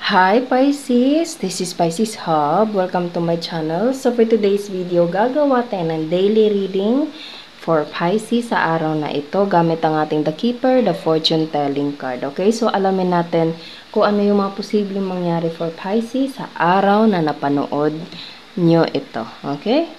Hi Pisces! This is Pisces Hub. Welcome to my channel. So for today's video, gagawa tayo ng daily reading for Pisces sa araw na ito gamit ang ating The Keeper, the Fortune Telling card. Okay, so alamin natin kung ano yung mga posibleng mangyari for Pisces sa araw na napanood nyo ito. Okay?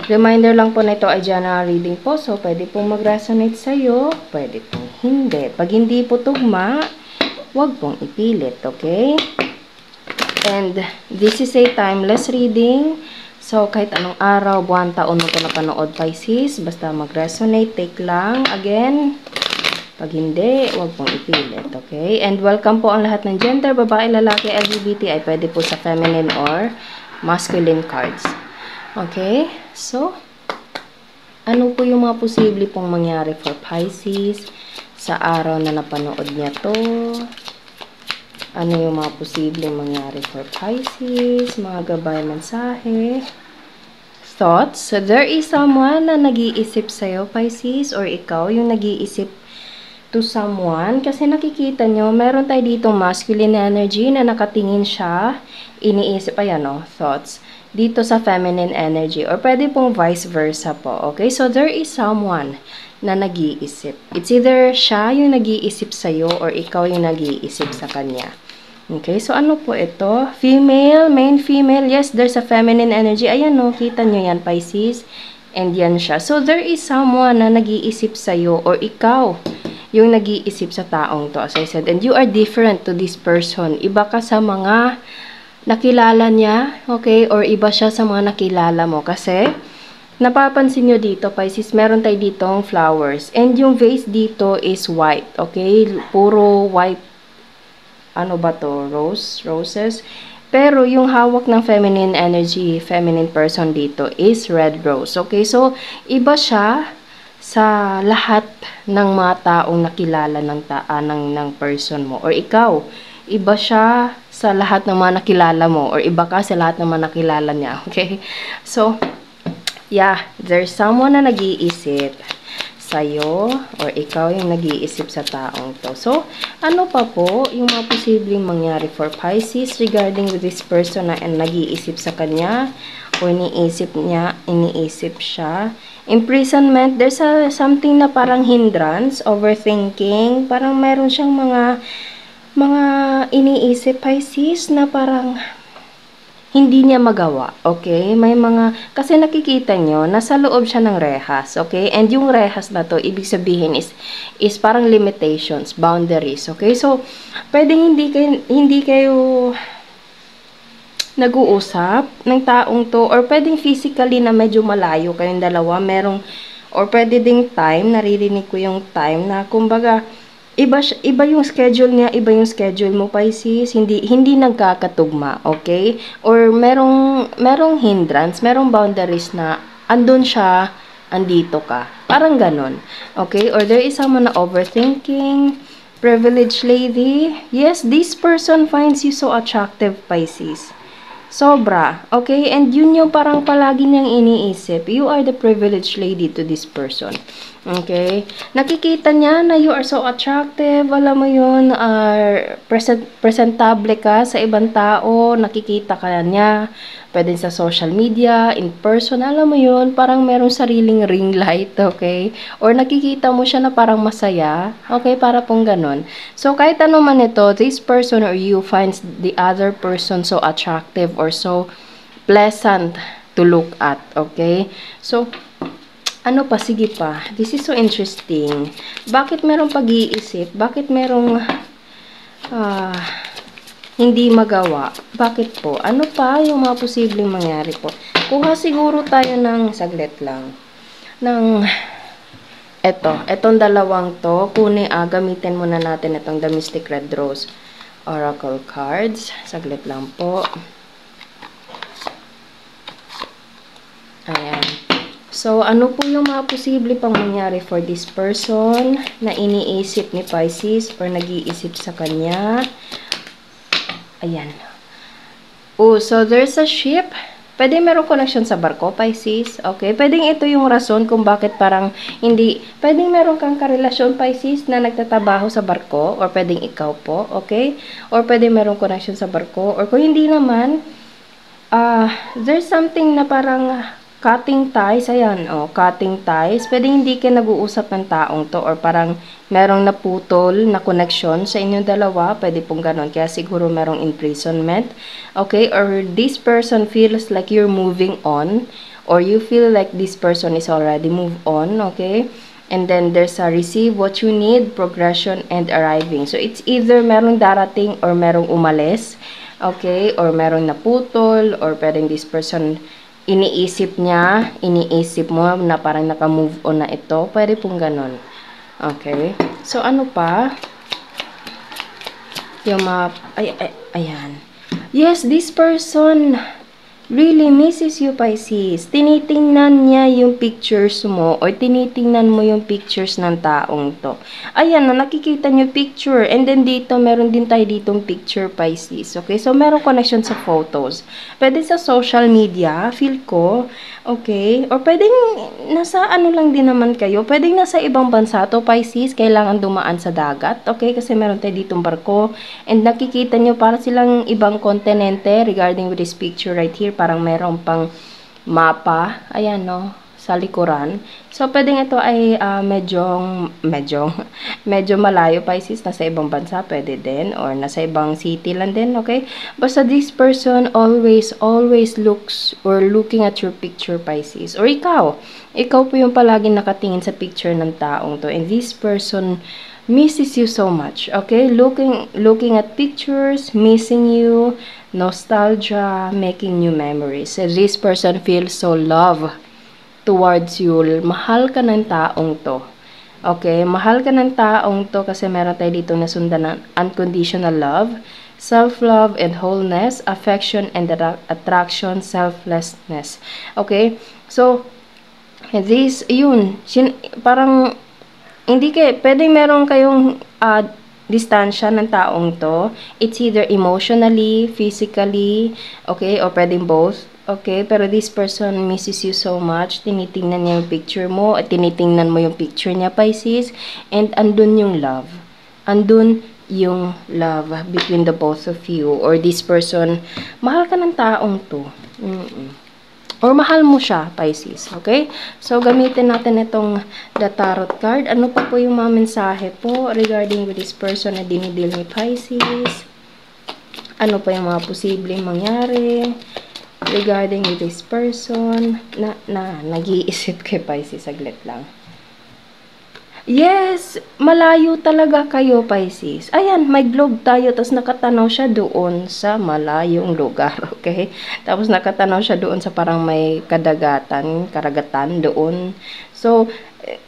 Reminder lang po na ito ay general reading po. So pwede pong mag-resonate sa'yo, pwede pong hindi. Pag hindi po tugma, huwag pong ipilit, okay? And this is a timeless reading. So, kahit anong araw, buwan, taon mo ito napanood, Pisces, basta mag-resonate, take lang. Again, pag hindi, huwag pong ipilit, okay? And welcome po ang lahat ng gender, babae, lalaki, LGBT, ay pwede po sa feminine or masculine cards. Okay? So, ano po yung mga posible pong mangyari for Pisces sa araw na napanood niya to? Ano yung mga posibleng mangyari for Pisces? Mga gabay, mensahe, thoughts. So, there is someone na nag-iisip sa'yo, Pisces, or ikaw yung nag-iisip to someone. Kasi nakikita nyo, meron tayo dito masculine energy na nakatingin siya, iniisip, ayan o, thoughts, dito sa feminine energy. Or pwede pong vice versa po, okay? So, there is someone na nag-iisip. It's either siya yung nag-iisip sa'yo or ikaw yung nag-iisip sa kanya. Okay, so ano po ito? Female, main female. Yes, there's a feminine energy. Ayan no, kita nyo yan, Pisces. And yan siya. So, there is someone na nag-iisip sa'yo or ikaw yung nag-iisip sa taong to, as I said. And you are different to this person. Iba ka sa mga nakilala niya, okay? Or iba siya sa mga nakilala mo. Kasi, napapansin nyo dito, Pisces, meron tayo ditong flowers. And yung vase dito is white, okay? Puro white, ano ba to? Roses. Pero yung hawak ng feminine energy, feminine person dito is red rose, okay? So, iba siya sa lahat ng mga taong nakilala ng person mo. Or ikaw, iba siya sa lahat ng mga nakilala mo. Or iba ka sa lahat ng mga nakilala niya, okay? So, yeah, there's someone na nag-iisip sa'yo or ikaw yung nag-iisip sa taong to. So, ano pa po yung mga posibleng mangyari for Pisces regarding with this person na nag-iisip sa kanya o iniisip siya. Imprisonment, there's something na parang hindrance, overthinking, parang meron siyang mga iniisip, Pisces, na parang hindi niya magawa, okay? May mga, kasi nakikita nyo, nasa loob siya ng rehas, okay? And yung rehas na to, ibig sabihin is parang limitations, boundaries, okay? So, pwedeng hindi kayo nag-uusap ng taong to, or pwedeng physically na medyo malayo kayong dalawa, or pwede ding time, naririnig ko yung time na, kumbaga, iba yung schedule niya, iba yung schedule mo, Pisces, hindi nagkakatugma, okay? Or merong hindrance, merong boundaries na andun siya, andito ka. Parang ganon, okay? Or there is someone na overthinking, privileged lady. Yes, this person finds you so attractive, Pisces. Sobra, okay? And yun yung parang palagi niyang iniisip. You are the privileged lady to this person. Okay? Nakikita niya na you are so attractive, alam mo yun, presentable ka sa ibang tao, nakikita ka niya, pwede sa social media, in person, alam mo yun, parang merong sariling ring light, okay? Or nakikita mo siya na parang masaya, okay? Para pong ganon. So, kahit ano man ito, this person or you finds the other person so attractive or so pleasant to look at, okay? So, ano pa? Sige pa. This is so interesting. Bakit merong pag-iisip? Bakit merong hindi magawa? Bakit po? Ano pa yung mga posibleng mangyari po? Kuha siguro tayo ng saglit lang. Etong dalawang to. Gamitin muna natin itong The Mystic Red Rose Oracle cards. Saglit lang po. Ayan. So, ano po yung mga posible pang mangyari for this person na iniisip ni Pisces or nag-iisip sa kanya? Ayan. Oh, so there's a ship, Pwede merong connection sa barko, Pisces. Okay? Pwedeng ito yung rason kung bakit parang hindi, pwedeng meron kang karelasyon, Pisces, na nagtatrabaho sa barko, or pwedeng ikaw po, okay? Or pwedeng merong connection sa barko, or kung hindi naman, there's something na parang cutting ties, ayan, cutting ties. Pwedeng hindi ka nag-uusap ng taong to, or parang merong naputol na connection sa inyong dalawa, pwede pong ganon, kaya siguro merong imprisonment, okay, or this person feels like you're moving on, or you feel like this person is already moved on, okay, and then there's a receive what you need, progression, and arriving. So it's either merong darating or merong umalis, okay, or merong naputol, or pwedeng this person iniisip mo na parang naka-move on na ito. Pwede pong ganon. Okay. So, ano pa? Yung ayan. Yes, this person really misses you, Pisces. Tinitingnan niya yung pictures mo, or tinitingnan mo yung pictures ng taong to. Ayan, nakikita niyo picture. And then dito, meron din tayo ditong picture, Pisces. Okay, so meron connection sa photos. Pwede sa social media, feel ko. Okay, or pwedeng nasa ano lang din naman kayo. Pwedeng nasa ibang bansa to, Pisces. Kailangan dumaan sa dagat. Okay, kasi meron tayo ditong barko. And nakikita niyo para silang ibang kontinente regarding with this picture right here. Parang meron pang mapa. Ayan, no? Sa likuran. So, pwedeng ito ay medyo malayo, Pisces. Nasa ibang bansa, pwede din. Or nasa ibang city lang din, okay? Basta this person always looks or looking at your picture, Pisces. Or ikaw. Ikaw po yung palaging nakatingin sa picture ng taong to. And this person misses you so much, okay? Looking at pictures, missing you, nostalgia, making new memories. So, this person feels so love towards you. Mahal ka ng taong to. Okay? Mahal ka ng taong to kasi meron tayo dito nasundan ng unconditional love, self-love and wholeness, affection and attraction, selflessness. Okay? So, this, yun, parang, hindi pwedeng meron kayong distansya ng taong to. It's either emotionally, physically, okay, or pwedeng both. Okay, pero this person misses you so much. Tinitingnan niya yung picture mo, at tinitingnan mo yung picture niya, Pisces. And andun yung love. Andun yung love between the both of you. Or this person, mahal ka ng taong to. Or mahal mo siya, Pisces. Okay? So, gamitin natin itong the tarot card. Ano pa po yung mga mensahe po regarding with this person na dinidil ni Pisces? Ano pa yung mga posibleng mangyari regarding with this person na nag-iisip kay Pisces, saglit lang. Yes, malayo talaga kayo, Pisces. Ayan, may globe tayo, tapos nakatanaw siya doon sa malayong lugar, okay? Tapos nakatanaw siya doon sa parang may karagatan doon. So,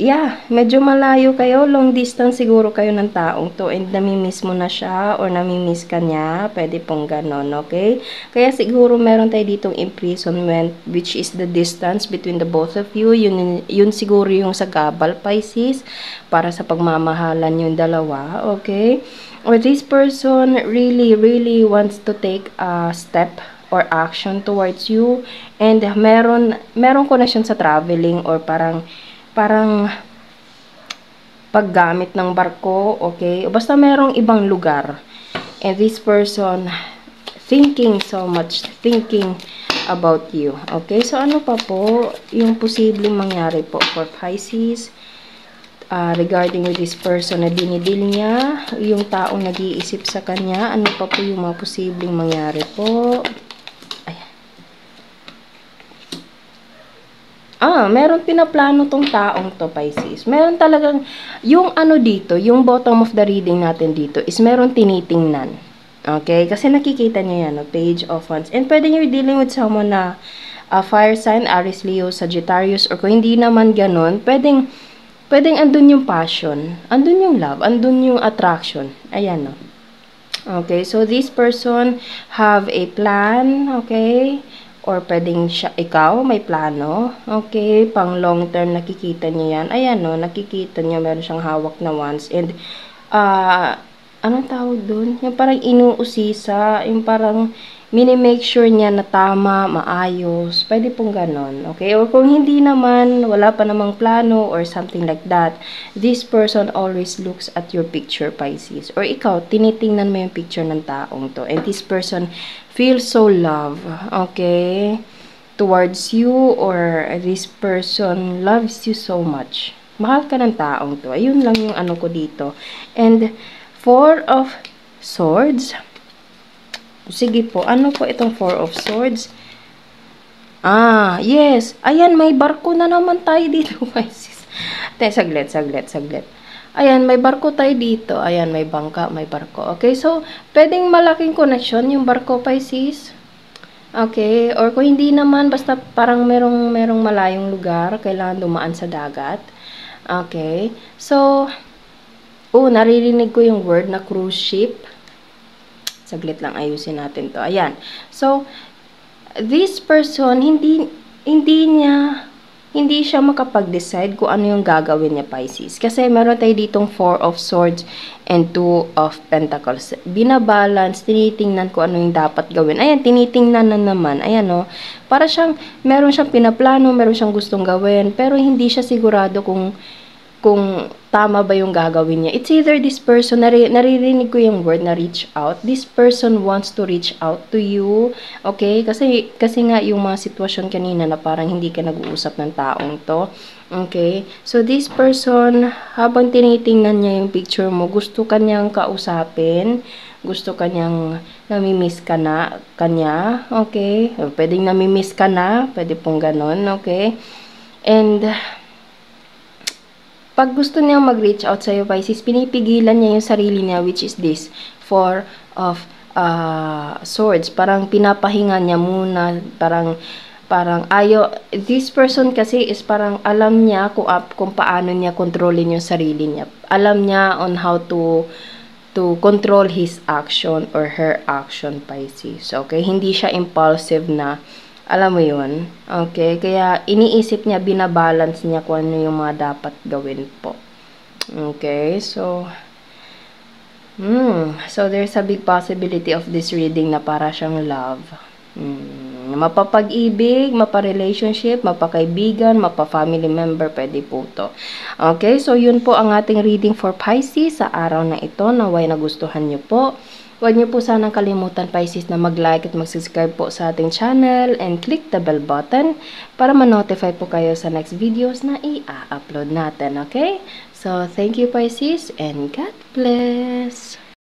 yeah, medyo malayo kayo, long distance siguro kayo ng taong to, and namimiss mo na siya or namimiss ka niya, pwede pong ganon, okay? Kaya siguro meron tayo ditong imprisonment, which is the distance between the both of you. Yun siguro yung sagabal, Pisces, para sa pagmamahalan yung dalawa, okay? Or this person really wants to take a step or action towards you, and meron connection sa traveling or parang paggamit ng barko, okay? Basta merong ibang lugar. And this person thinking so much, thinking about you. Okay? So, ano pa po yung posibleng mangyari po for Pisces regarding with this person na dinidil niya, yung taong nag-iisip sa kanya, ano pa po yung mga posibleng mangyari po? Meron pinaplano tong taong to, Pisces. Meron talagang, yung ano dito, yung bottom of the reading natin dito, is meron tinitingnan. Okay? Kasi nakikita niyo yan, no? Page of Wands. And pwede nyo dealing with someone na fire sign, Aries, Leo, Sagittarius, or kung hindi naman ganun, pwedeng andun yung passion, andun yung love, andun yung attraction. Ayan, no? Okay? So, this person have a plan, okay? Or pwedeng ikaw, may plano. Okay, pang long term, nakikita niyo yan. Ayan, no, nakikita niyo, meron siyang hawak na wands. And, anong tawag doon? Yung parang inuusisa, yung parang mini-make sure niya na tama, maayos. Pwede pong ganon, okay? Or kung hindi naman, wala pa namang plano or something like that, this person always looks at your picture, Pisces. Or ikaw, tinitingnan mo yung picture ng taong to. And this person feels so love, okay? Towards you, or this person loves you so much. Mahal ka ng taong to. Ayun lang yung ano ko dito. And Four of Swords. Sige po, ano po itong Four of Swords? Ah, yes. Ayan, may barko na naman tayo dito, Pisces. Saglit. Ayan, may barko tayo dito. Ayan, may bangka, may barko. Okay, so, pwedeng malaking connection yung barko, Pisces. Okay, or kung hindi naman, basta parang merong malayong lugar, kailangan dumaan sa dagat. Okay, so, naririnig ko yung word na cruise ship. Saglit lang, ayusin natin to. Ayan. So, this person, hindi siya makapag-decide kung ano yung gagawin niya, Pisces. Kasi meron tayo ditong Four of Swords and Two of Pentacles. Binabalance, tinitingnan ko ano yung dapat gawin. Ayan, tinitingnan na naman. Ayan, no. Para siyang, meron siyang pinaplano, meron siyang gustong gawin, pero hindi siya sigurado kung tama ba yung gagawin niya. It's either this person, naririnig ko yung word na reach out. This person wants to reach out to you. Okay? Kasi nga yung mga sitwasyon kanina na parang hindi ka nag-uusap ng taong to. Okay? So, this person, habang tinitingnan niya yung picture mo, gusto kanyang kausapin. Gusto kanyang namimiss ka na kanya. Okay? Pwedeng namimiss ka na. Pwede pong ganon. Okay? And pag gusto niyang mag-reach out sa'yo, Pisces, pinipigilan niya yung sarili niya, which is this, Four of Swords. Parang pinapahinga niya muna, parang this person kasi is parang alam niya kung paano niya kontrolin yung sarili niya. Alam niya on how to control his action or her action, Pisces. Okay? Hindi siya impulsive na, alam mo yun? Okay? Kaya, iniisip niya, binabalance niya kung ano yung mga dapat gawin po. Okay? So, there's a big possibility of this reading na para siyang love. Mapapag-ibig, mapa-relationship, mapakaibigan, mapa-family member, pwede po to. Okay? So, yun po ang ating reading for Pisces sa araw na ito. Naway nagustuhan nyo po. Huwag niyo po sanang kalimutan, Pisces, na mag-like at mag-subscribe po sa ating channel and click the bell button para ma-notify po kayo sa next videos na i-upload natin, okay? So, thank you, Pisces, and God bless!